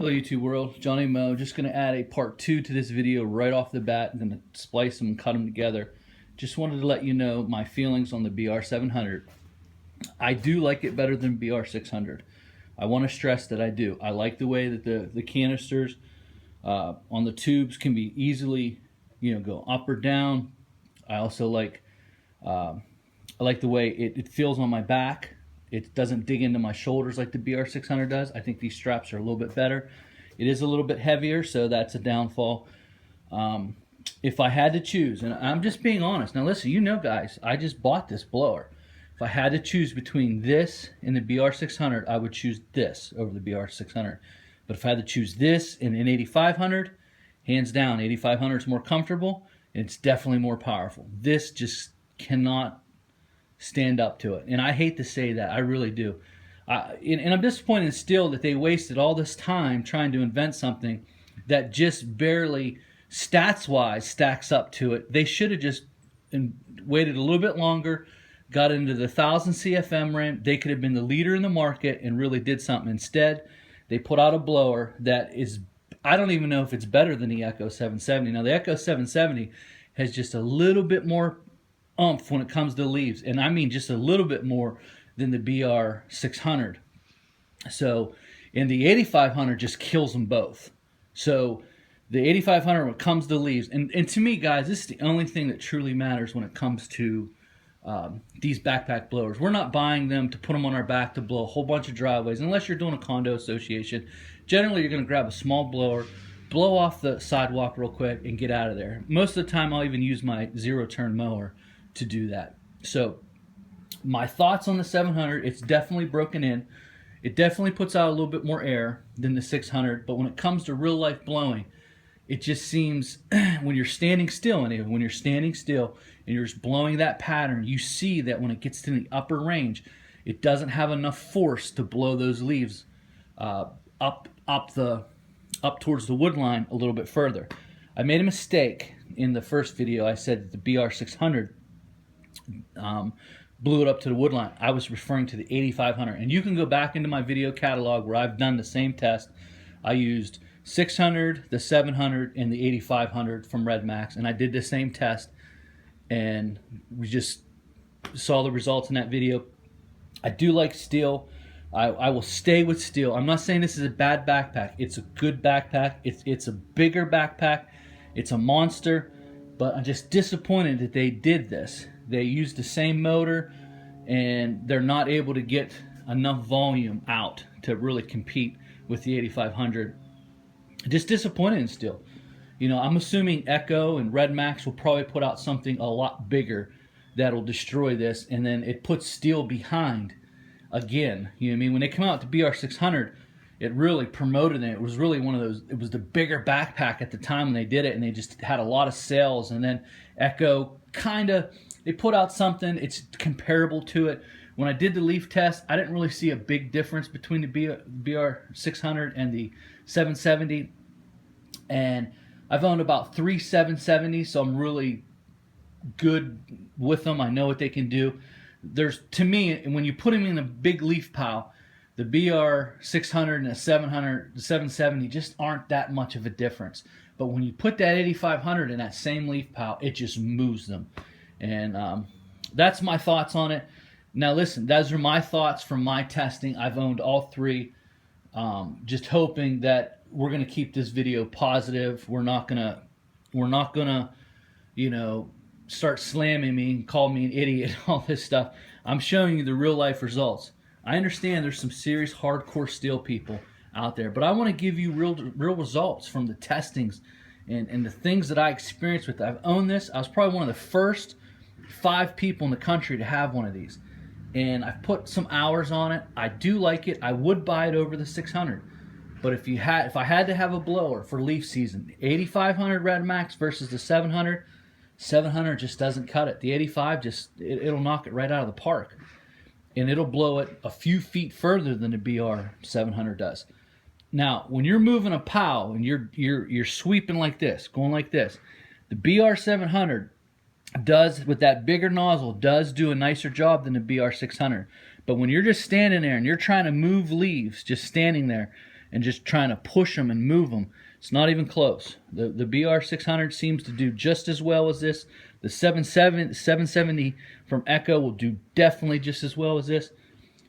Hello YouTube world, Johnny Mo. Just going to add a part 2 to this video right off the bat. I'm going to splice them and cut them together. Just wanted to let you know my feelings on the BR700. I do like it better than BR600. I want to stress that I do. I like the way that the canisters on the tubes can be easily, go up or down. I also like I like the way it feels on my back. It doesn't dig into my shoulders like the BR600 does. I think these straps are a little bit better. It is a little bit heavier, so that's a downfall. If I had to choose, and I'm just being honest. Now listen, guys, I just bought this blower. If I had to choose between this and the BR600, I would choose this over the BR600. But if I had to choose this and an 8500, hands down, 8500 is more comfortable and it's definitely more powerful. This just cannot stand up to it, and I hate to say that, I really do. And I'm disappointed in Stihl that they wasted all this time trying to invent something that just barely, stats-wise, stacks up to it. They should have just waited a little bit longer, got into the 1000 CFM range. They could have been the leader in the market and really did something. Instead, they put out a blower that is, I don't even know if it's better than the Echo 770. Now, the Echo 770 has just a little bit more oomph when it comes to leaves, and I mean just a little bit more than the BR600. So, and the 8500 just kills them both. So the 8500 when it comes to leaves, and to me, guys, this is the only thing that truly matters when it comes to these backpack blowers. We're not buying them to put them on our back to blow a whole bunch of driveways unless you're doing a condo association. Generally, you're going to grab a small blower, blow off the sidewalk real quick, and get out of there. Most of the time, I'll even use my zero-turn mower to do that. So my thoughts on the 700, it's definitely broken in. It definitely puts out a little bit more air than the 600, but when it comes to real life blowing, it just seems when you're standing still, and when you're standing still and you're just blowing that pattern, you see that when it gets to the upper range, it doesn't have enough force to blow those leaves up towards the wood line a little bit further. I made a mistake in the first video. I said that the BR600 blew it up to the wood line. I was referring to the 8500, and you can go back into my video catalog where I've done the same test. I used 600, the 700, and the 8500 from Red Max, and I did the same test, and we just saw the results in that video. I do like Stihl. I will stay with Stihl. I'm not saying this is a bad backpack. It's a good backpack. It's a bigger backpack. It's a monster, but I'm just disappointed that they did this. They use the same motor, and they're not able to get enough volume out to really compete with the 8500. Just disappointed in Stihl. I'm assuming Echo and Red Max will probably put out something a lot bigger that'll destroy this, and then it puts Stihl behind again. You know what I mean? When they come out with the BR600, it really promoted it. It was really one of those, it was the bigger backpack at the time when they did it, and they just had a lot of sales. And then Echo they put out something, it's comparable to it. When I did the leaf test, I didn't really see a big difference between the BR600 and the 770. And I've owned about 3 770s, so I'm really good with them. I know what they can do. To me, when you put them in a big leaf pile, the BR600 and the 700, the 770 just aren't that much of a difference. But when you put that 8500 in that same leaf pile, it just moves them. And that's my thoughts on it. Now listen, those are my thoughts from my testing. I've owned all three. Just hoping that we're gonna keep this video positive. We're not gonna, start slamming me and call me an idiot and all this stuff. I'm showing you the real life results. I understand there's some serious hardcore Stihl people out there, but I want to give you real results from the testings and the things that I experienced with it. I've owned this. I was probably one of the first 5 people in the country to have one of these, and I've put some hours on it. I do like it. I would buy it over the 600, but if I had to have a blower for leaf season, 8500 Red Max versus the 700 just doesn't cut it. The 85 it'll knock it right out of the park, and it'll blow it a few feet further than the BR700 does. Now, when you're moving a POW and you're sweeping like this, going like this, the BR700 does, with that bigger nozzle, does do a nicer job than the BR600. But when you're just standing there and you're trying to move leaves, just standing there, and just trying to push them and move them. It's not even close. The BR600 seems to do just as well as this. The 770 from Echo will do definitely just as well as this.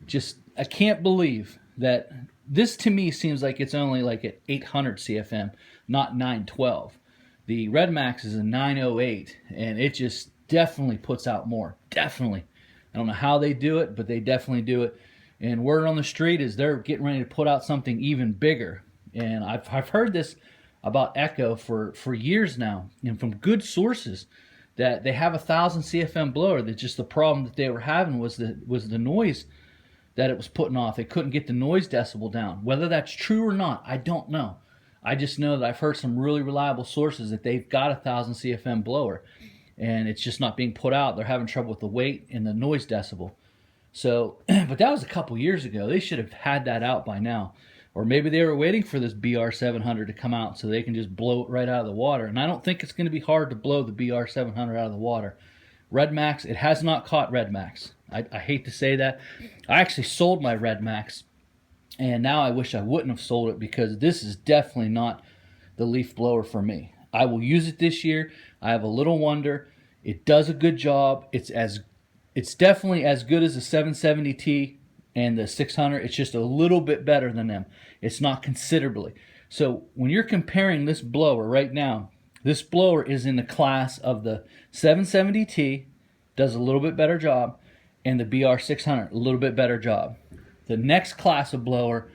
Just, I can't believe that this, to me, seems like it's only like at 800 CFM, not 912. The Red Max is a 908, and it just definitely puts out more. Definitely. I don't know how they do it, but they definitely do it. And word on the street is they're getting ready to put out something even bigger. And I've heard this about Echo for years now, and from good sources, that they have a 1000 CFM blower. That just the problem that they were having was the noise that it was putting off. They couldn't get the noise decibel down. Whether that's true or not, I don't know. I just know that I've heard some really reliable sources that they've got a 1000 CFM blower, and it's just not being put out. They're having trouble with the weight and the noise decibel. So, but that was a couple years ago. They should have had that out by now. Or maybe they were waiting for this BR700 to come out so they can just blow it right out of the water. And I don't think it's going to be hard to blow the BR700 out of the water. Red Max, it has not caught Red Max. I hate to say that. I actually sold my Red Max, and now I wish I wouldn't have sold it, because this is definitely not the leaf blower for me. I will use it this year. I have a little wonder. It does a good job. It's definitely as good as the 770T and the 600. It's just a little bit better than them. It's not considerably. So when you're comparing this blower right now, this blower is in the class of the 770T, does a little bit better job, and the BR600, a little bit better job. The next class of blower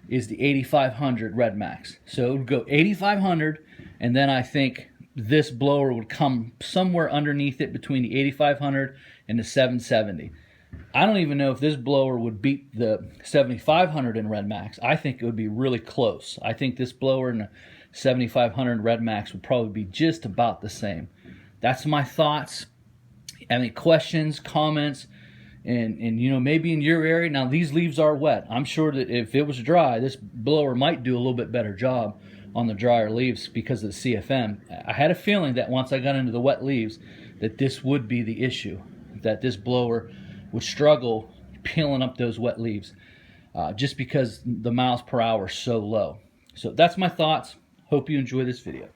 is the 8500 Red Max. So it would go 8500, and then I think this blower would come somewhere underneath it between the 8500 and the 770. I don't even know if this blower would beat the 7500 in Red Max. I think it would be really close. I think this blower and the 7500 Red Max would probably be just about the same. That's my thoughts. Any questions, comments, and you know, maybe in your area, now these leaves are wet. I'm sure that if it was dry, this blower might do a little bit better job on the drier leaves because of the CFM. I had a feeling that once I got into the wet leaves that this would be the issue, that this blower would struggle peeling up those wet leaves just because the miles per hour is so low. So that's my thoughts. Hope you enjoy this video.